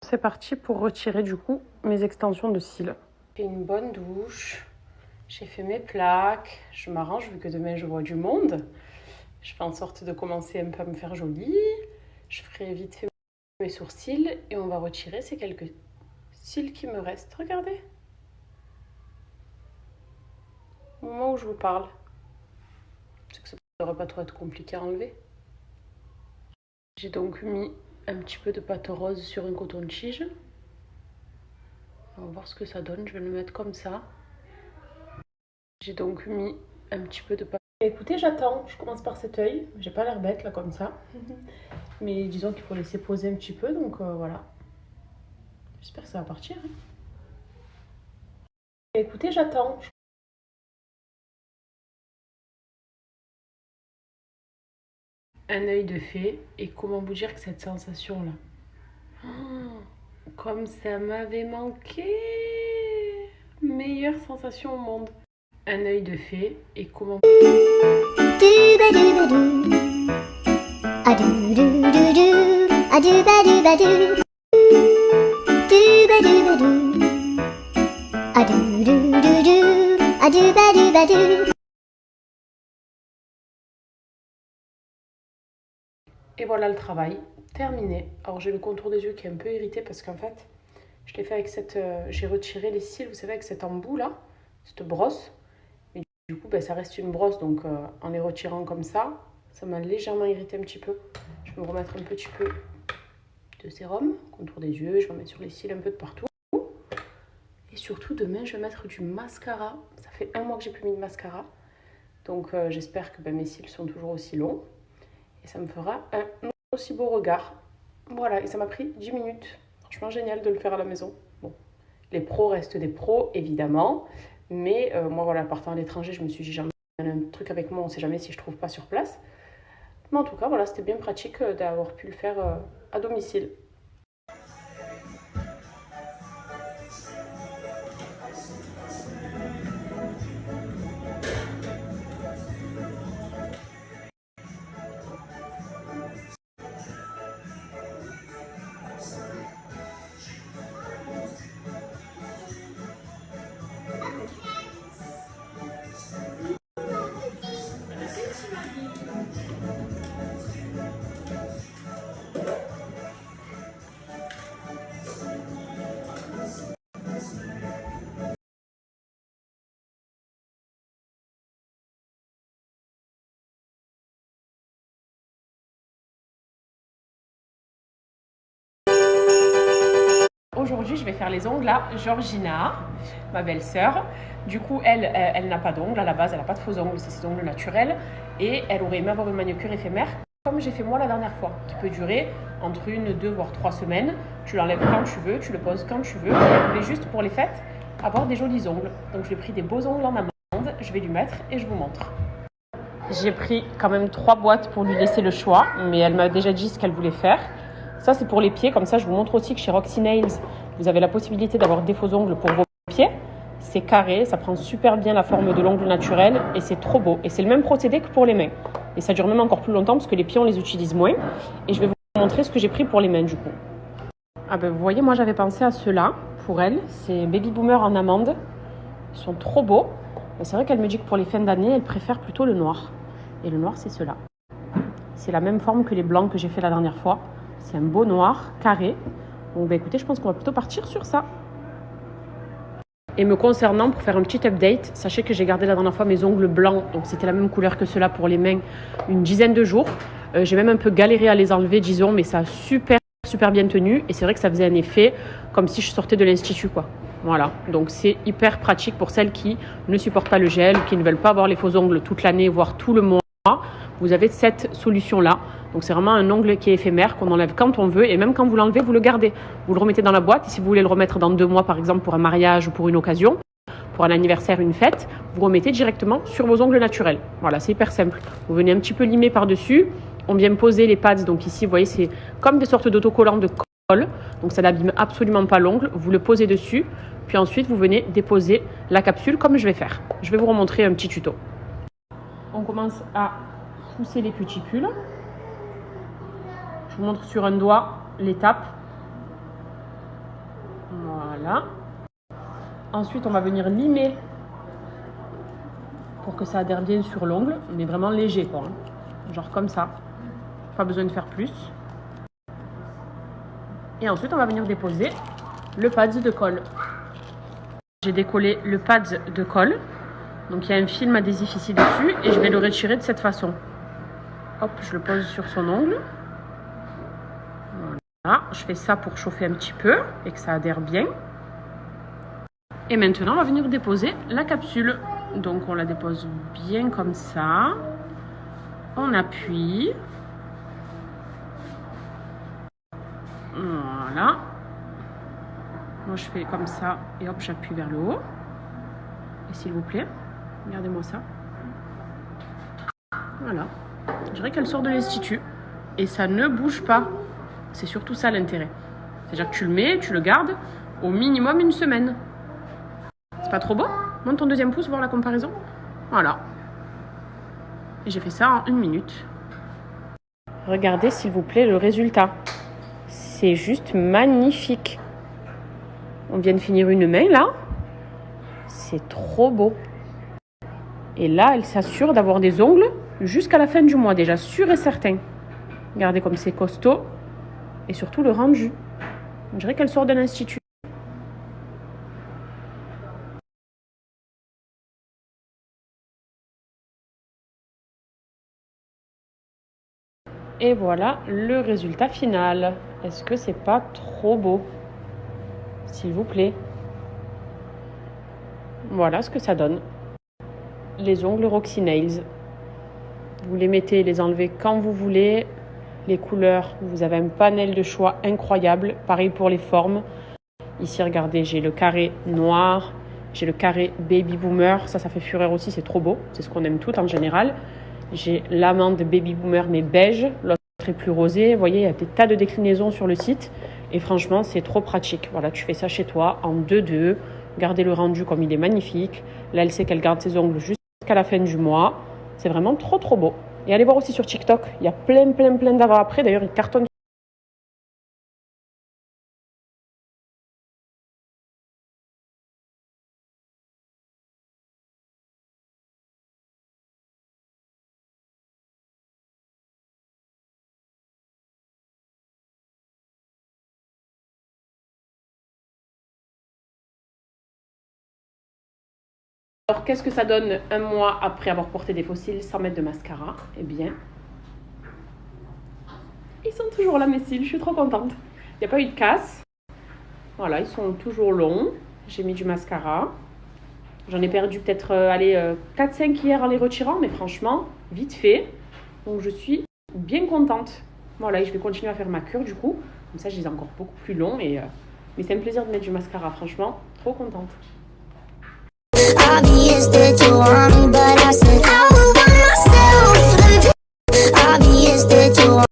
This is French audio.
C'est parti pour retirer du coup mes extensions de cils. J'ai fait une bonne douche, j'ai fait mes plaques, je m'arrange vu que demain je vois du monde. Je fais en sorte de commencer un peu à me faire jolie. Je ferai vite fait mes sourcils et on va retirer ces quelques cils qui me restent. Regardez. Au moment où je vous parle. Je sais que ça ne devrait pas trop être compliqué à enlever. J'ai donc mis un petit peu de pâte rose sur un coton-tige. On va voir ce que ça donne. Je vais le mettre comme ça. J'ai donc mis un petit peu de pâte. Écoutez, j'attends. Je commence par cet œil. J'ai pas l'air bête là comme ça. Mais disons qu'il faut laisser poser un petit peu. Donc voilà. J'espère que ça va partir. Écoutez, j'attends. Un œil de fée. Et comment vous dire que cette sensation-là, comme ça m'avait manqué. Meilleure sensation au monde. Un œil de fée. Et comment... Et voilà le travail, terminé. Alors j'ai le contour des yeux qui est un peu irrité parce qu'en fait, je l'ai fait avec cette... j'ai retiré les cils, vous savez, avec cet embout là, cette brosse. Mais du coup, ça reste une brosse, donc en les retirant comme ça m'a légèrement irrité un petit peu. Je vais me remettre un petit peu de sérum, contour des yeux, je vais mettre sur les cils un peu de partout. Et surtout, demain, je vais mettre du mascara. Ça fait 1 mois que j'ai plus mis de mascara. Donc j'espère que mes cils sont toujours aussi longs. Et ça me fera un aussi beau regard. Voilà, et ça m'a pris 10 minutes. Franchement, génial de le faire à la maison. Bon, les pros restent des pros, évidemment. Mais moi, voilà, partant à l'étranger, je me suis dit, j'emmène un truc avec moi, on ne sait jamais si je ne trouve pas sur place. Mais en tout cas, voilà, c'était bien pratique d'avoir pu le faire à domicile. Aujourd'hui, je vais faire les ongles à Georgina, ma belle-sœur. Du coup, elle n'a pas d'ongles à la base, elle n'a pas de faux ongles, c'est ses ongles naturels. Et elle aurait aimé avoir une manucure éphémère, comme j'ai fait moi la dernière fois, qui peut durer entre 1, 2, voire 3 semaines. Tu l'enlèves quand tu veux, tu le poses quand tu veux. Elle voulait juste pour les fêtes avoir des jolis ongles. Donc je lui ai pris des beaux ongles en amande, je vais lui mettre et je vous montre. J'ai pris quand même 3 boîtes pour lui laisser le choix, mais elle m'a déjà dit ce qu'elle voulait faire. Ça, c'est pour les pieds. Comme ça, je vous montre aussi que chez Roxy Nails, vous avez la possibilité d'avoir des faux ongles pour vos pieds. C'est carré, ça prend super bien la forme de l'ongle naturel et c'est trop beau. Et c'est le même procédé que pour les mains. Et ça dure même encore plus longtemps parce que les pieds, on les utilise moins. Et je vais vous montrer ce que j'ai pris pour les mains du coup. Ah ben, vous voyez, moi, j'avais pensé à ceux-là pour elle. C'est Baby Boomer en amande. Ils sont trop beaux. Mais c'est vrai qu'elle me dit que pour les fins d'année, elle préfère plutôt le noir. Et le noir, c'est ceux-là. C'est la même forme que les blancs que j'ai fait la dernière fois. C'est un beau noir, carré. Donc écoutez, je pense qu'on va plutôt partir sur ça. Et me concernant, pour faire un petit update, sachez que j'ai gardé la dernière fois mes ongles blancs. Donc c'était la même couleur que ceux-là pour les mains, une dizaine de jours. J'ai même un peu galéré à les enlever, disons, mais ça a super bien tenu. Et c'est vrai que ça faisait un effet comme si je sortais de l'institut, quoi. Voilà, donc c'est hyper pratique pour celles qui ne supportent pas le gel, qui ne veulent pas avoir les faux ongles toute l'année, voire tout le mois. Vous avez cette solution-là. Donc c'est vraiment un ongle qui est éphémère, qu'on enlève quand on veut. Et même quand vous l'enlevez, vous le gardez. Vous le remettez dans la boîte. Et si vous voulez le remettre dans 2 mois, par exemple, pour un mariage ou pour une occasion, pour un anniversaire, une fête, vous remettez directement sur vos ongles naturels. Voilà, c'est hyper simple. Vous venez un petit peu limer par-dessus. On vient poser les pads. Donc ici, vous voyez, c'est comme des sortes d'autocollants de colle. Donc ça n'abîme absolument pas l'ongle. Vous le posez dessus. Puis ensuite, vous venez déposer la capsule comme je vais faire. Je vais vous remontrer un petit tuto. On commence à pousser les cuticules. Je vous montre sur un doigt l'étape. Voilà. Ensuite, on va venir limer pour que ça adhère bien sur l'ongle, mais vraiment léger, quoi. Genre comme ça. Pas besoin de faire plus. Et ensuite, on va venir déposer le pad de colle. J'ai décollé le pad de colle. Donc, il y a un film adhésif ici dessus et je vais le retirer de cette façon. Hop, je le pose sur son ongle. Voilà, je fais ça pour chauffer un petit peu et que ça adhère bien. Et maintenant, on va venir déposer la capsule. Donc, on la dépose bien comme ça. On appuie. Voilà. Moi, je fais comme ça et hop, j'appuie vers le haut. Et s'il vous plaît, regardez-moi ça. Voilà. Je dirais qu'elle sort de l'institut et ça ne bouge pas. C'est surtout ça l'intérêt. C'est-à-dire que tu le mets, tu le gardes au minimum une semaine. C'est pas trop beau? Monte ton deuxième pouce, voir la comparaison. Voilà. Et j'ai fait ça en 1 minute. Regardez s'il vous plaît le résultat. C'est juste magnifique. On vient de finir une main là. C'est trop beau. Et là, elle s'assure d'avoir des ongles jusqu'à la fin du mois, déjà sûr et certain. Regardez comme c'est costaud. Et surtout le rendu. On dirait qu'elle sort de l'institut. Et voilà le résultat final. Est-ce que c'est pas trop beau? S'il vous plaît. Voilà ce que ça donne. Les ongles Roxy Nails. Vous les mettez et les enlevez quand vous voulez. Les couleurs, vous avez un panel de choix incroyable. Pareil pour les formes. Ici, regardez, j'ai le carré noir. J'ai le carré baby boomer. Ça fait fureur aussi, c'est trop beau. C'est ce qu'on aime toutes en général. J'ai l'amande baby boomer mais beige. L'autre est plus rosé. Vous voyez, il y a des tas de déclinaisons sur le site. Et franchement, c'est trop pratique. Voilà, tu fais ça chez toi en 2-2. Gardez le rendu comme il est magnifique. Là, elle sait qu'elle garde ses ongles jusqu'à la fin du mois. C'est vraiment trop, trop beau. Et allez voir aussi sur TikTok. Il y a plein d'avant-après. D'ailleurs, ils cartonnent. Alors, qu'est-ce que ça donne un mois après avoir porté des fossiles sans mettre de mascara? Eh bien, ils sont toujours là, mes cils. Je suis trop contente. Il n'y a pas eu de casse. Voilà, ils sont toujours longs. J'ai mis du mascara. J'en ai perdu peut-être 4-5 hier en les retirant, mais franchement, vite fait. Donc, je suis bien contente. Voilà, et je vais continuer à faire ma cure du coup. Comme ça, je les ai encore beaucoup plus longs. Mais c'est un plaisir de mettre du mascara, franchement. Trop contente.